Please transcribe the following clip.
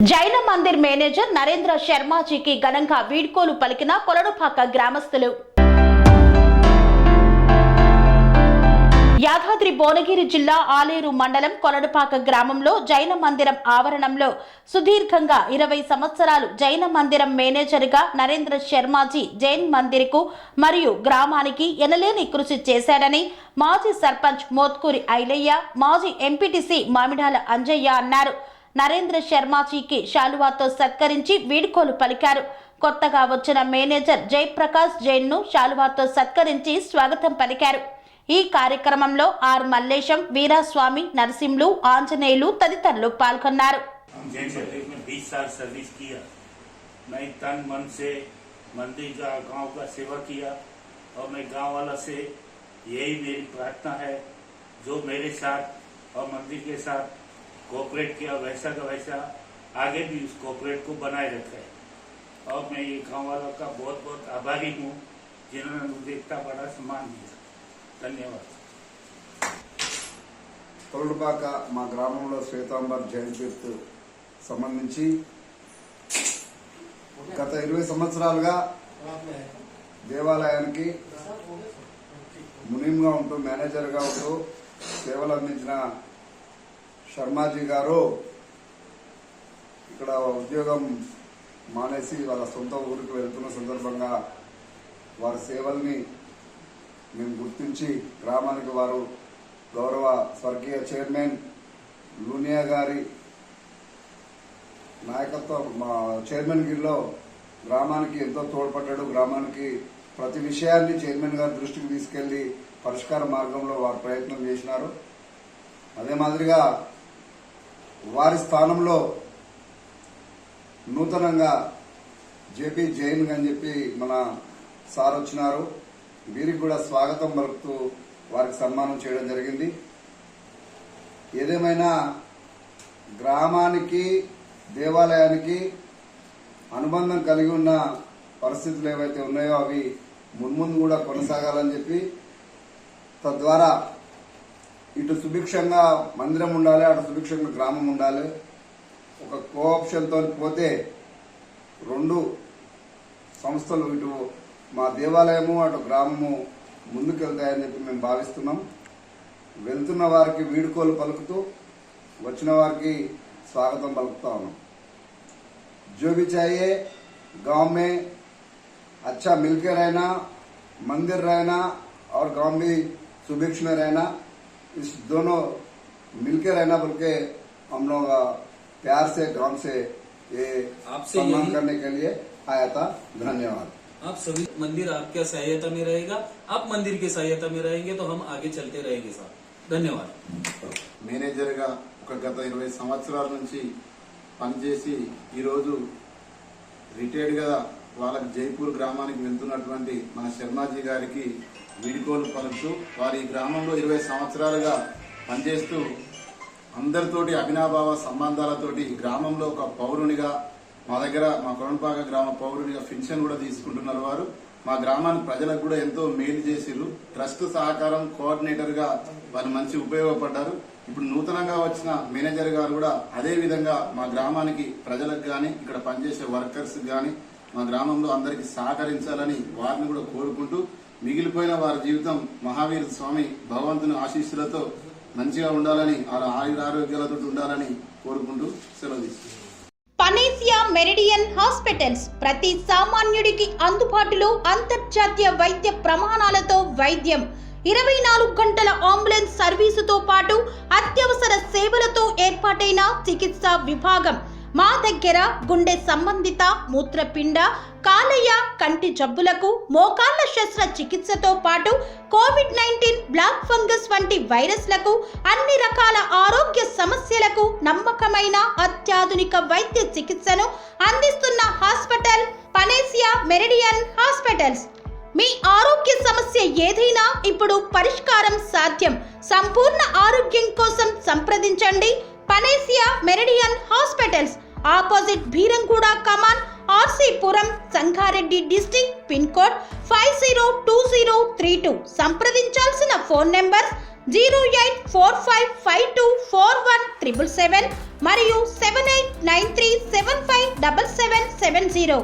జైన Mandir manager Narendra శర్మాజీకి ఘనంగా వీడ్కోలు పలికిన కొలనుపాక గ్రామస్తులు. యాదాద్రి భువనగిరి జిల్లా ఆలేరు మండలం కొలనుపాక గ్రామంలో జైన మందిరం ఆవరణంలో సుదీర్ఘంగా 20 సంవత్సరాలు జైన మందిరం మేనేజర్గా నరేంద్ర శర్మాజీ జైన్ మందిర్కు మరియు గ్రామానికి ఎనలేని కృషి చేశాడని మాజీ సర్పంచ్ మోత్కూరి ఐలయ్య, మాజీ ఎంపీటీసీ మామిడాల అంజయ్య అన్నారు. నరేంద్ర శర్మాజీకి శాలువాతో సత్కరించి వీడ్కోలు పలికారు. కొత్తగా వచ్చిన మేనేజర్ జయప్రకాష్ జైన్ ను శాలువాతో సత్కరించి స్వాగతం పలికారు. ఈ కార్యక్రమంలో ఆర్ మల్లేశం, వీరాస్వామి, నరసింహులు, ఆంజనేయులు తదితరులు పాల్గొన్నారు. मंदिर का गांव का सेवा किया और मैं गांव वाला से यही मेरी प्रार्थना है, जो मेरे साथ और मंदिर के साथ कोऑपरेट किया वैसा का वैसा आगे भी उस कोऑपरेट को बनाए रखे। और मैं ये गांव वालों का बहुत बहुत आभारी हूँ जिन्होंने मुझे इतना बड़ा सम्मान दिया। धन्यवाद। కొలనుపాక మా గ్రామంలో శ్వేతాంబర్ జైన్ తీర్థ్ సంబంధించి గత 20 సంవత్సరాలుగా దేవాలయానికి మునీంగా ఉంటూ మేనేజర్గా ఉంటూ సేవలు అందించిన శర్మాజీ గారు ఇక్కడ ఉద్యోగం మానేసి వాళ్ళ సొంత ఊరికి వెళ్తున్న సందర్భంగా వారి సేవల్ని మేము గుర్తించి గ్రామానికి వారు గౌరవ స్వర్గీయ చైర్మన్ లూనియా గారి నాయకత్వం మా చైర్మన్ గిరిలో గ్రామానికి ఎంతో తోడ్పడ్డాడు. గ్రామానికి ప్రతి విషయాన్ని చైర్మన్ గారి దృష్టికి తీసుకెళ్లి పరిష్కార మార్గంలో వారు ప్రయత్నం చేసినారు. అదే మాదిరిగా వారి స్థానంలో నూతనంగా జేపీ జైన్ అని చెప్పి మన సార్ వచ్చినారు. వీరికి కూడా స్వాగతం పలుకుతూ వారికి సన్మానం చేయడం జరిగింది. ఏదేమైనా గ్రామానికి దేవాలయానికి అనుబంధం కలిగి ఉన్న పరిస్థితులు ఏవైతే ఉన్నాయో అవి మున్ముందు కూడా కొనసాగాలని చెప్పి, తద్వారా ఇటు సుభిక్షంగా మందిరం ఉండాలి, అటు సుభిక్షంగా గ్రామం ఉండాలి. ఒక కోఆప్షన్తో పోతే రెండు సంస్థలు, ఇటు మా దేవాలయము అటు గ్రామము ముందుకెళ్తాయని చెప్పి మేము భావిస్తున్నాం. వెళ్తున్న వారికి వీడుకోలు పలుకుతూ వచ్చిన వారికి स्वागतम पलकता हूँ। जो भी चाहिए गांव में अच्छा मिलकर रहना, मंदिर रहना और गांव भी सुभिक्ष में रहना, इस दोनों मिलकर रहना बोल के हम लोग प्यार से गांव से ये सम्मान करने के लिए आया था। धन्यवाद। आप सभी मंदिर आपके सहायता में रहेगा, आप मंदिर की सहायता में रहेंगे तो हम आगे चलते रहेंगे साहब। धन्यवाद। మేనేజర్ గా ఒక గత 20 సంవత్సరాల నుంచి పనిచేసి ఈరోజు రిటైర్డ్ గా వాళ్ళకి జైపూర్ గ్రామానికి వెళ్తున్నటువంటి మన శర్మాజీ గారికి వీడ్కోలు పలుకుతూ వారి గ్రామంలో 20 సంవత్సరాలుగా పనిచేస్తూ అందరితోటి అభినాభావ సంబంధాలతోటి గ్రామంలో ఒక పౌరునిగా మా దగ్గర మా కొలనుపాక గ్రామ పౌరునిగా పెన్షన్ కూడా తీసుకుంటున్నారు. వారు మా గ్రామానికి ప్రజలకు కూడా ఎంతో మేలు చేసిరు. ట్రస్ట్ సహకారం కోఆర్డినేటర్ గా వారు మంచి ఉపయోగపడ్డారు. ఇప్పుడు నూతనంగా వచ్చిన మేనేజర్ గారు కూడా అదే విధంగా మా గ్రామానికి ప్రజలకు గాని ఇక్కడ పనిచేసే వర్కర్స్ గాని మా గ్రామంలో అందరికీ సహకరించాలని వారిని కూడా కోరుకుంటూ, మిగిలిపోయిన వారి జీవితం మహావీర స్వామి భగవంతుని ఆశీస్సులతో మంచిగా ఉండాలని, ఆరోగ్యాలతో ఉండాలని కోరుకుంటూ సెలవు తీసుకుంటాం. పనేసియా మెరిడియన్ హాస్పిటల్స్ ప్రతి సామాన్యుడికి అందుబాటులో అంతర్జాతీయ వైద్య ప్రమాణాలతో వైద్యం, 24 గంటల అంబులెన్స్ సర్వీసుతో పాటు అత్యవసర సేవలతో ఏర్పాటైన చికిత్సా విభాగం. మా దగ్గర గుండె సంబంధిత, మూత్రపిండ, కాలేయ, కంటి జబ్బులకు, మోకాళ్ల శస్త్ర చికిత్సతో పాటు కోవిడ్-19, బ్లాక్ ఫంగస్ వంటి వైరస్లకు, అన్ని రకాల ఆరోగ్య సమస్యలకు నమ్మకమైన అత్యాధునిక వైద్య చికిత్సను అందిస్తున్న హాస్పిటల్ పనేసియా మెరిడియన్ హాస్పిటల్స్. మీ ఆరోగ్య సమస్య ఏదైనా ఇప్పుడు పరిష్కారం సాధ్యం. సంపూర్ణ ఆరోగ్యం కోసం సంప్రదించండి Panacea Meridian hospitals, opposite Beeramguda Kaman, RC Puram, Sangareddy district, pin code 502032. సంప్రదించాల్సిన ఫోన్ నెంబర్ 0845524177 మరియు 7893757770.